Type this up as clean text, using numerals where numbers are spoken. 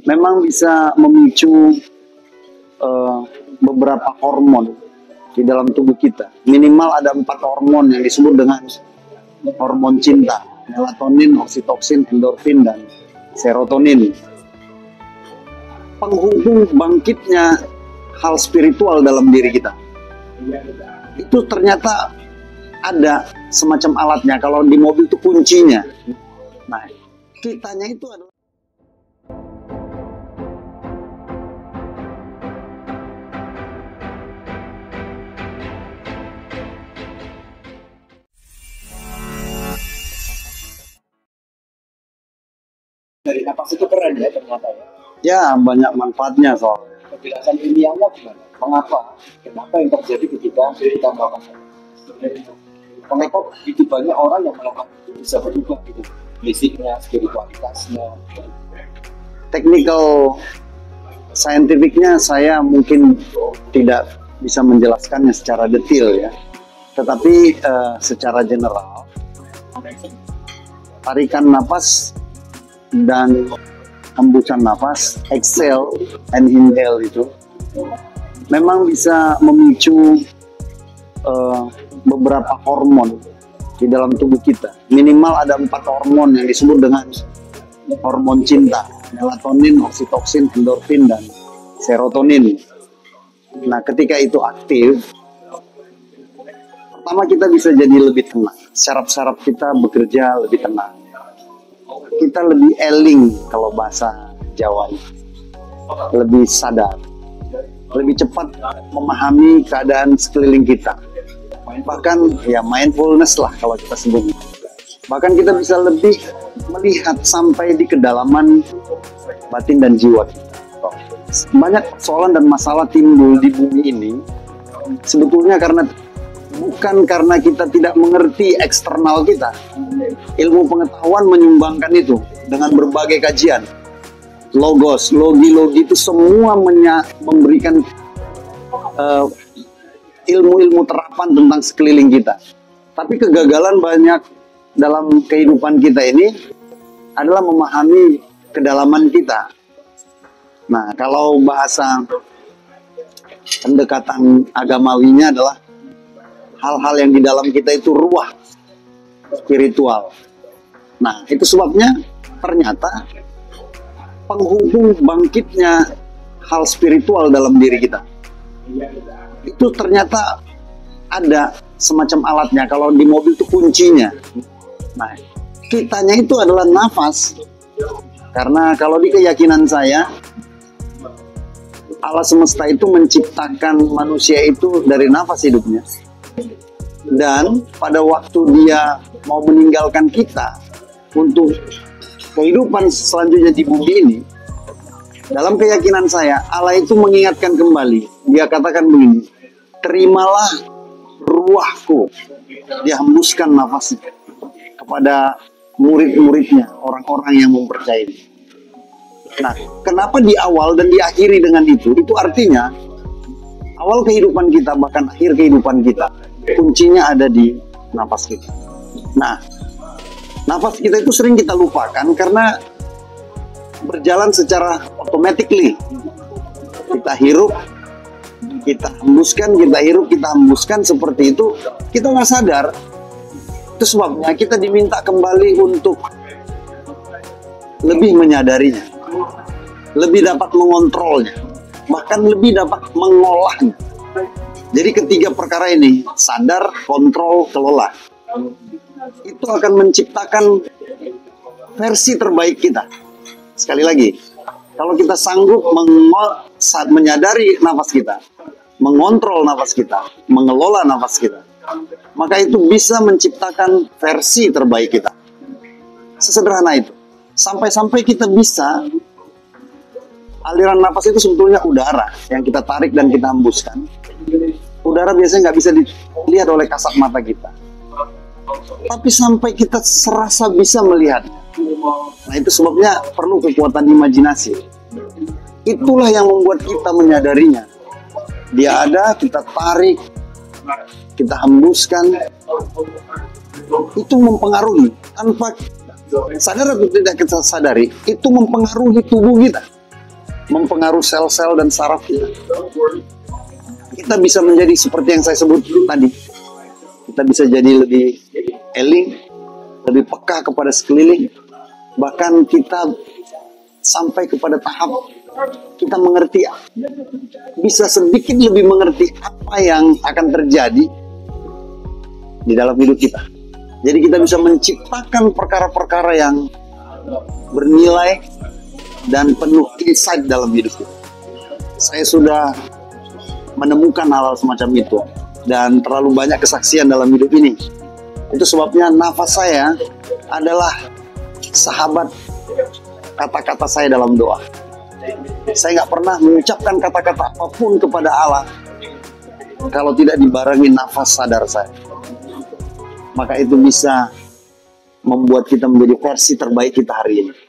memang bisa memicu beberapa hormon di dalam tubuh kita. Minimal ada 4 hormon yang disebut dengan hormon cinta: melatonin, oksitoksin, endorfin, dan serotonin. Penghubung bangkitnya hal spiritual dalam diri kita itu ternyata ada semacam alatnya. Kalau di mobil itu kuncinya. Nah, kitanya itu adalah dari napas itu keren ya ternyata ya. ya banyak manfaatnya soalnya. Penjelasan ilmiahnya gimana? Mengapa? Kenapa yang terjadi ketika kita melakukan itu? Kenapa begitu banyak orang yang melakukan itu bisa berubah gitu? Fisiknya, spiritualitasnya. Technical scientificnya saya mungkin tidak bisa menjelaskannya secara detail ya. Tetapi secara general, tarikan napas dan hembusan nafas, exhale and inhale itu memang bisa memicu beberapa hormon di dalam tubuh kita. Minimal ada 4 hormon yang disebut dengan hormon cinta: melatonin, oksitoksin, endorfin, dan serotonin. Nah, ketika itu aktif, pertama kita bisa jadi lebih tenang. Saraf-saraf kita bekerja lebih tenang. Kita lebih eling kalau bahasa Jawa, lebih sadar, lebih cepat memahami keadaan sekeliling kita. Bahkan ya mindfulness lah kalau kita sebut. Bahkan kita bisa lebih melihat sampai di kedalaman batin dan jiwa kita. Banyak persoalan dan masalah timbul di bumi ini sebetulnya bukan karena kita tidak mengerti eksternal kita. Ilmu pengetahuan menyumbangkan itu dengan berbagai kajian. Logos, logi itu semua memberikan ilmu-ilmu terapan tentang sekeliling kita. Tapi kegagalan banyak dalam kehidupan kita ini adalah memahami kedalaman kita. Nah, kalau bahasa pendekatan agamawinya adalah hal-hal yang di dalam kita itu ruah spiritual. Nah, itu sebabnya ternyata penghubung bangkitnya hal spiritual dalam diri kita itu ternyata ada semacam alatnya. Kalau di mobil itu kuncinya. Nah, kitanya itu adalah nafas. Karena kalau di keyakinan saya, Allah semesta itu menciptakan manusia itu dari nafas hidupnya. Dan pada waktu dia mau meninggalkan kita untuk kehidupan selanjutnya di bumi ini, dalam keyakinan saya, Allah itu mengingatkan kembali. Dia katakan begini: terimalah ruahku. Dia hembuskan nafasnya kepada murid-muridnya, orang-orang yang mempercayai. Nah, kenapa di awal dan diakhiri dengan itu? Itu artinya awal kehidupan kita, bahkan akhir kehidupan kita, kuncinya ada di nafas kita. Nah, nafas kita itu sering kita lupakan karena berjalan secara automatically. Kita hirup, kita hembuskan, kita hirup, kita hembuskan, seperti itu. Kita nggak sadar. Itu sebabnya kita diminta kembali untuk lebih menyadarinya, lebih dapat mengontrolnya, bahkan lebih dapat mengolahnya. Jadi ketiga perkara ini, sadar, kontrol, kelola, itu akan menciptakan versi terbaik kita. Sekali lagi, kalau kita sanggup menyadari nafas kita, mengontrol nafas kita, mengelola nafas kita, maka itu bisa menciptakan versi terbaik kita. Sesederhana itu. Sampai-sampai kita bisa, aliran nafas itu sebetulnya udara yang kita tarik dan kita hembuskan. Udara biasanya nggak bisa dilihat oleh kasat mata kita. Tapi sampai kita serasa bisa melihat. Nah, itu sebabnya perlu kekuatan imajinasi. Itulah yang membuat kita menyadarinya. Dia ada, kita tarik, kita hembuskan. Itu mempengaruhi. Tanpa sadar atau tidak kita sadari, itu mempengaruhi tubuh kita. mempengaruhi sel-sel dan saraf kita. Kita bisa menjadi seperti yang saya sebut tadi. Kita bisa jadi lebih eling, lebih peka kepada sekeliling. Bahkan kita sampai kepada tahap kita mengerti, bisa sedikit lebih mengerti apa yang akan terjadi di dalam hidup kita. Jadi kita bisa menciptakan perkara-perkara yang bernilai dan penuh insight dalam hidup kita. Saya sudah menemukan hal-hal semacam itu dan terlalu banyak kesaksian dalam hidup ini. Itu sebabnya nafas saya adalah sahabat kata-kata saya dalam doa. Saya nggak pernah mengucapkan kata-kata apapun kepada Allah kalau tidak dibarengi nafas sadar saya. Maka itu bisa membuat kita menjadi versi terbaik kita hari ini.